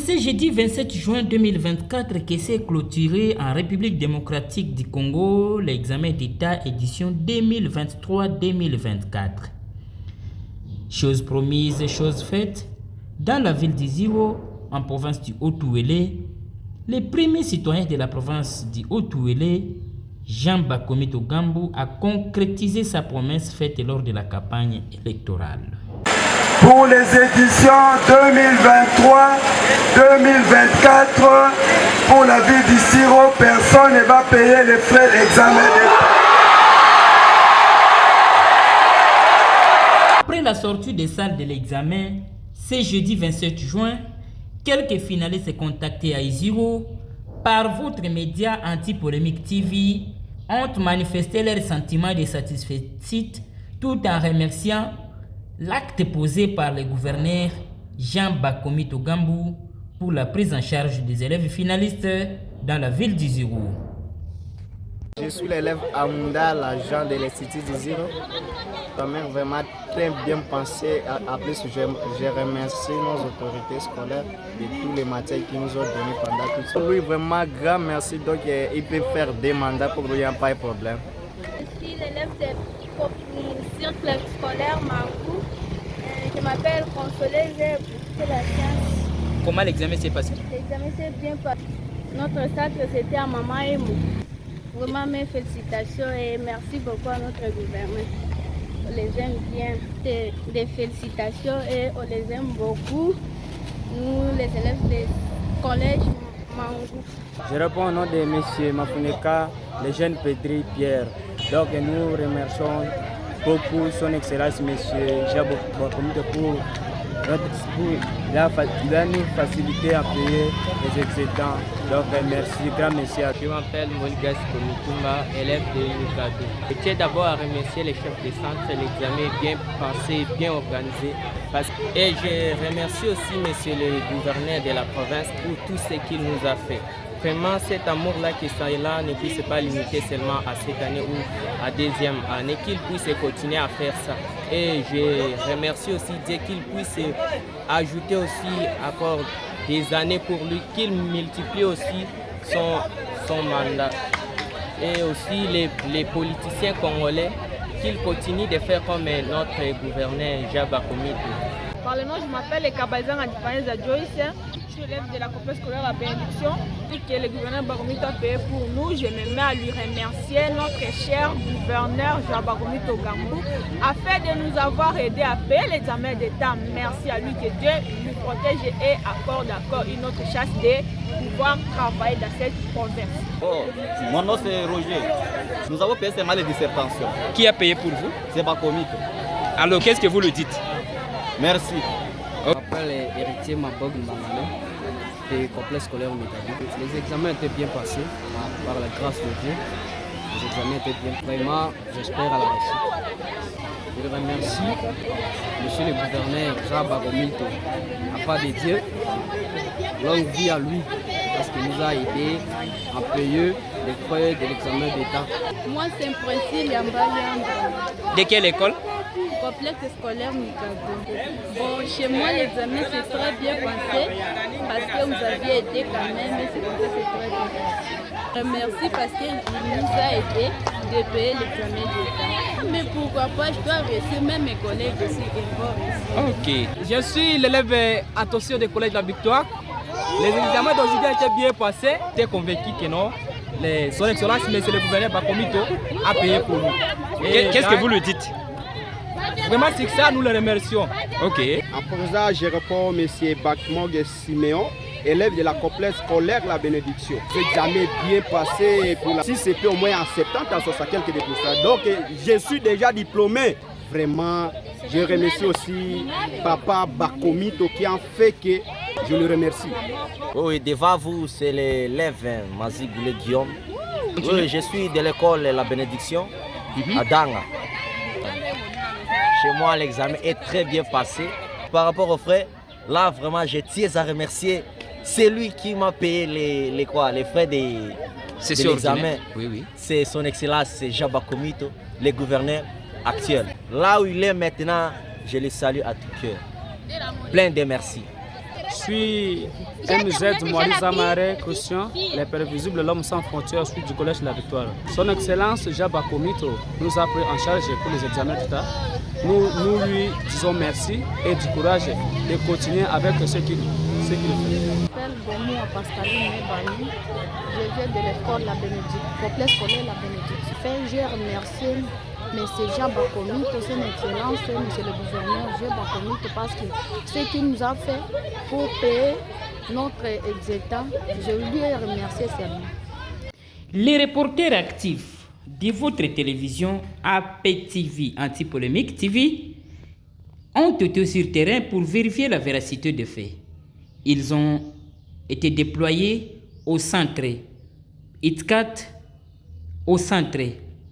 ce jeudi 27 juin 2024 que s'est clôturé en République démocratique du Congo l'examen d'État édition 2023-2024. Chose promise, chose faite, dans la ville d'Iziro, en province du Haut-Ouélé, le premier citoyen de la province du Haut-Ouélé, Jean Bakomito Gambou, a concrétisé sa promesse faite lors de la campagne électorale. Pour les éditions 2023-2024, pour la ville d'Iziro, personne ne va payer les frais d'examen d'État. Après la sortie des salles de l'examen, ce jeudi 27 juin, quelques finalistes contactés à Iziro par votre média anti-polémique TV ont manifesté leur sentiment de satisfaction tout en remerciant l'acte posé par le gouverneur Jean Bakomito Gambou pour la prise en charge des élèves finalistes dans la ville d'Iziro. Je suis l'élève Amunda, l'agent de l'Institut d'Iziro. Quand même vraiment très bien pensé. En plus, je remercie nos autorités scolaires de tous les matières qui nous ont donné pendant tout ça. Oui, vraiment grand merci. Donc, il peut faire des mandats pour nous, il n'y a pas de problème. Je suis l'élève du cirque scolaire Mangou. Je m'appelle Consolé, j'ai fait la science. Comment l'examen s'est passé? L'examen s'est bien passé. Notre sacre, c'était à Maman et moi. Vraiment mes félicitations et merci beaucoup à notre gouvernement. On les aime bien. Des félicitations et on les aime beaucoup. Nous, les élèves du collège Mangou. Je réponds au nom de M. Mafuneka, le jeune Pedri Pierre. Donc nous remercions beaucoup son excellence M. Jabo Bakomito pour nous faciliter à payer les excédents. Donc merci, grand merci à tous. Je m'appelle Molgas Komitumba, élève de l'UNICADO. Je tiens d'abord à remercier les chefs de centre, l'examen est bien pensé, bien organisé. Et je remercie aussi monsieur le gouverneur de la province pour tout ce qu'il nous a fait. Vraiment, cet amour-là qui est là ne puisse pas limiter seulement à cette année ou à deuxième année, qu'il puisse continuer à faire ça. Et je remercie aussi Dieu qu'il puisse ajouter aussi encore des années pour lui, qu'il multiplie aussi son mandat. Et aussi les politiciens congolais, qu'ils continuent de faire comme notre gouverneur Jean Bakomito. Par le nom, je m'appelle Kabazan Adipanez Joyce. Je suis élève de la complexe scolaire à Bénédiction. Et que le gouverneur Bakomito a payé pour nous, je me mets à lui remercier notre cher gouverneur Jean Bakomito Gambou afin de nous avoir aidé à payer l'examen d'État. Merci à lui, que Dieu nous protège et accorde encore une autre chance de pouvoir travailler dans cette province. Oh, mon nom c'est Roger. Nous avons payé seulement les dissertations. Qui a payé pour vous? C'est Bakomito. Alors qu'est-ce que vous le dites? Merci. Je m'appelle Héritier Mabog Mbangale du complexe scolaire Métadu. Les examens étaient bien passés par la grâce de Dieu. Les examens étaient bien. Vraiment, j'espère à la réussite. Je remercie monsieur le gouverneur Jean Bakomito, afin de Dieu, longue vie à lui, parce qu'il nous a aidés à payer les frais de l'examen d'État. Moi, c'est un principe Yamba. De quelle école? Complexe scolaire Mikado. Bon, chez moi, l'examen s'est très bien passé parce que vous aviez aidé quand même et c'est comme ça c'est très bien passé. Merci parce qu'il nous a aidé de payer l'examen d'État. Mais pourquoi pas, je dois remercier même mes collègues aussi. Ok. Je suis l'élève attention du collège de la Victoire. Les examens d'aujourd'hui étaient bien passés. J'étais convaincu que non. Son excellence, M. le gouverneur Bakomito a payé pour nous. Qu'est-ce que vous le dites? Vraiment, c'est ça, nous le remercions. Ok. Après ça, je réponds M. Bakmog Siméon, élève de la complexe scolaire La Bénédiction. L'examen bien passé. Si c'était au moins en 70 à 60 quelques députés. Donc, je suis déjà diplômé. Vraiment, je remercie aussi Papa Bakomito qui a fait que je le remercie. Oui, devant vous, c'est l'élève Mazi Goulé Guillaume. Oui, je suis de l'école La Bénédiction à Danga. Chez moi, l'examen est très bien passé. Par rapport aux frais, là, vraiment, je tiens à remercier celui qui m'a payé les frais de l'examen. Oui, oui. C'est son excellence, c'est Jean Bakomito, le gouverneur actuel. Là où il est maintenant, je le salue à tout cœur. Plein de merci. Je suis MZ Maurice Zamaré, Christian, les pères visibles, l'homme sans frontières, suite du Collège de la Victoire. Son Excellence Jaba Komito nous a pris en charge pour les examens d'État. Nous lui disons merci et du courage de continuer avec ce qu'il fait. Je m'appelle Gomoua Pascaline Nebani, je viens de l'école La Bénédicte, complexe scolaire La Bénédicte. Je remercie M. Jaba Komito, son Excellence, M. le gouverneur Jaba Komito, parce que ce qu'il nous a fait pour payer notre exécutant, je lui ai remercié seulement. Les reporters actifs de votre télévision APTV Antipolémique TV ont été sur terrain pour vérifier la véracité des faits. Ils ont été déployés au centre Itkat, au centre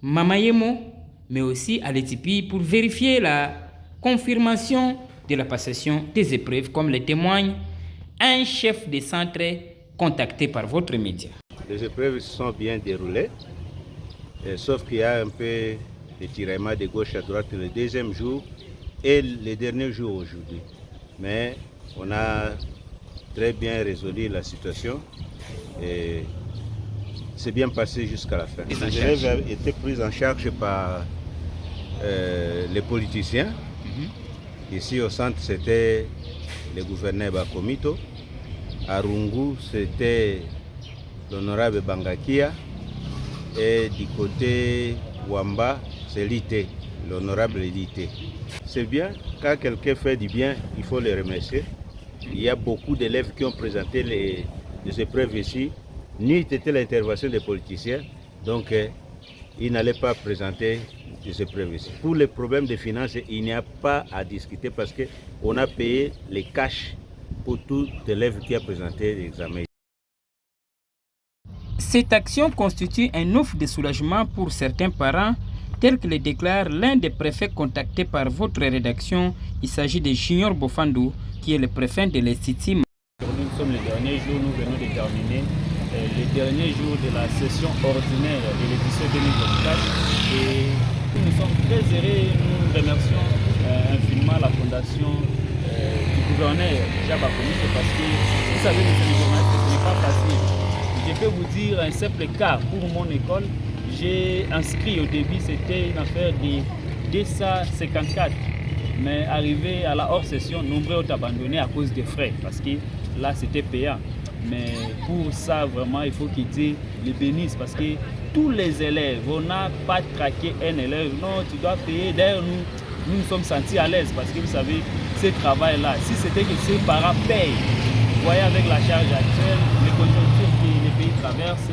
Mamayemo, mais aussi à l'Éthiopie pour vérifier la confirmation de la passation des épreuves, comme le témoigne un chef de centre contacté par votre média. Les épreuves se sont bien déroulées, sauf qu'il y a un peu de tiraillement de gauche à droite le deuxième jour et le dernier jour aujourd'hui. Mais on a très bien résolu la situation et c'est bien passé jusqu'à la fin. Les élèves étaient pris en charge par les politiciens. Ici au centre, c'était le gouverneur Bakomito. À Rungu, c'était l'honorable Bangakia. Et du côté Wamba, c'est l'IT, l'honorable l'IT. C'est bien, quand quelqu'un fait du bien, il faut le remercier. Il y a beaucoup d'élèves qui ont présenté les épreuves ici. Nuit était l'intervention des politiciens, donc ils n'allaient pas présenter des épreuves ici. Pour les problèmes de finances, il n'y a pas à discuter parce qu'on a payé les cash pour tout élève qui a présenté l'examen. Cette action constitue un offre de soulagement pour certains parents, tel que le déclare l'un des préfets contactés par votre rédaction. Il s'agit de Junior Bofando, qui est le préfet de l'Institut. Nous sommes les derniers jours, nous venons de terminer les derniers jours de la session ordinaire de l'édition 2024 et nous sommes très heureux, nous remercions infiniment la fondation du gouverneur Jaba Komito parce que vous savez, les journalistes, ce n'est pas facile. Je peux vous dire un simple cas pour mon école. J'ai inscrit au début, c'était une affaire de 254. Mais arrivé à la hors-session, nombreux ont abandonné à cause des frais parce que là c'était payant. Mais pour ça, vraiment, il faut qu'ils disent les bénissent parce que tous les élèves, on n'a pas traqué un élève. Non, tu dois payer. D'ailleurs, nous nous sommes sentis à l'aise parce que vous savez, ce travail-là, si c'était que ces parents payent, vous voyez avec la charge actuelle, les conjonctures que les pays traversent,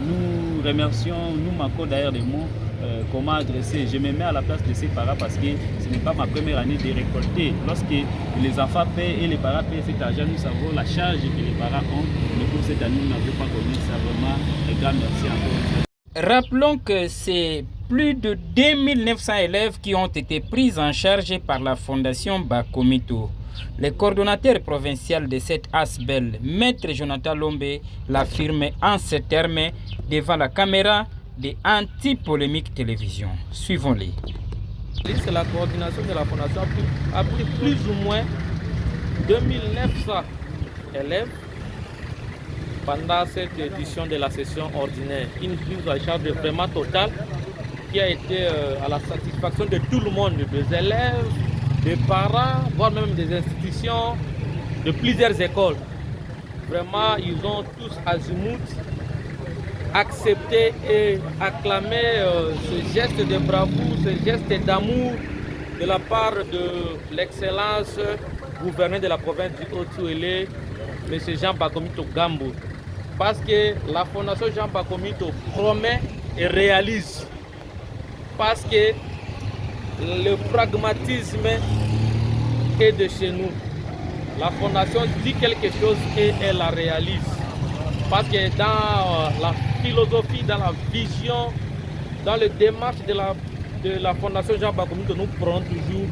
nous remercions, nous manquons d'ailleurs des mots, comment adresser. Je me mets à la place de ces parents parce que ce n'est pas ma première année de récolter. Lorsque les enfants paient et les parents paient cet argent, nous savons la charge que les parents ont. Mais pour cette année, nous n'avons pas connu ça. Vraiment, un grand merci encore. Rappelons que c'est plus de 2900 élèves qui ont été pris en charge par la Fondation Bakomito. Le coordonnateur provincial de cette ASBEL, Maître Jonathan Lombe, l'affirme en ces termes devant la caméra de Antipolémique Télévision. Suivons-les. C'est la coordination de la Fondation a pris plus ou moins 2900 élèves pendant cette édition de la session ordinaire. Une prise en charge vraiment totale qui a été à la satisfaction de tout le monde, des élèves, des parents, voire même des institutions, de plusieurs écoles. Vraiment, ils ont tous azimut accepté et acclamé ce geste de bravoure, ce geste d'amour de la part de l'excellence gouverneur de la province du Haut-Touélé, M. Jean Bakomito Gambo. Parce que la Fondation Jean Bakomito promet et réalise. Parce que le pragmatisme est de chez nous. La Fondation dit quelque chose et elle la réalise. Parce que dans la philosophie, dans la vision, dans les démarches de la Fondation Jean Bakomito, nous prenons toujours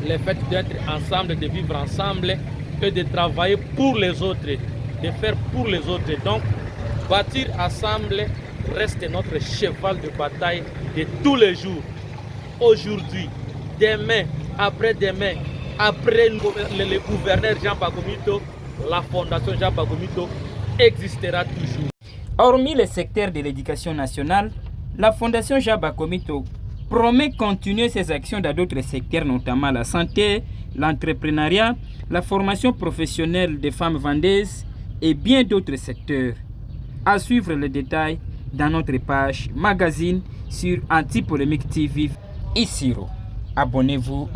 le fait d'être ensemble, de vivre ensemble et de travailler pour les autres, de faire pour les autres. Donc, bâtir ensemble reste notre cheval de bataille de tous les jours. Aujourd'hui, demain, après-demain, après le gouverneur Jean Bagomito, la fondation Jean Bagomito existera toujours. Hormis le secteur de l'éducation nationale, la fondation Jean Bagomito promet continuer ses actions dans d'autres secteurs, notamment la santé, l'entrepreneuriat, la formation professionnelle des femmes vendeuses et bien d'autres secteurs. À suivre les détails dans notre page magazine sur Antipolémique TV. Isiro, abonnez-vous.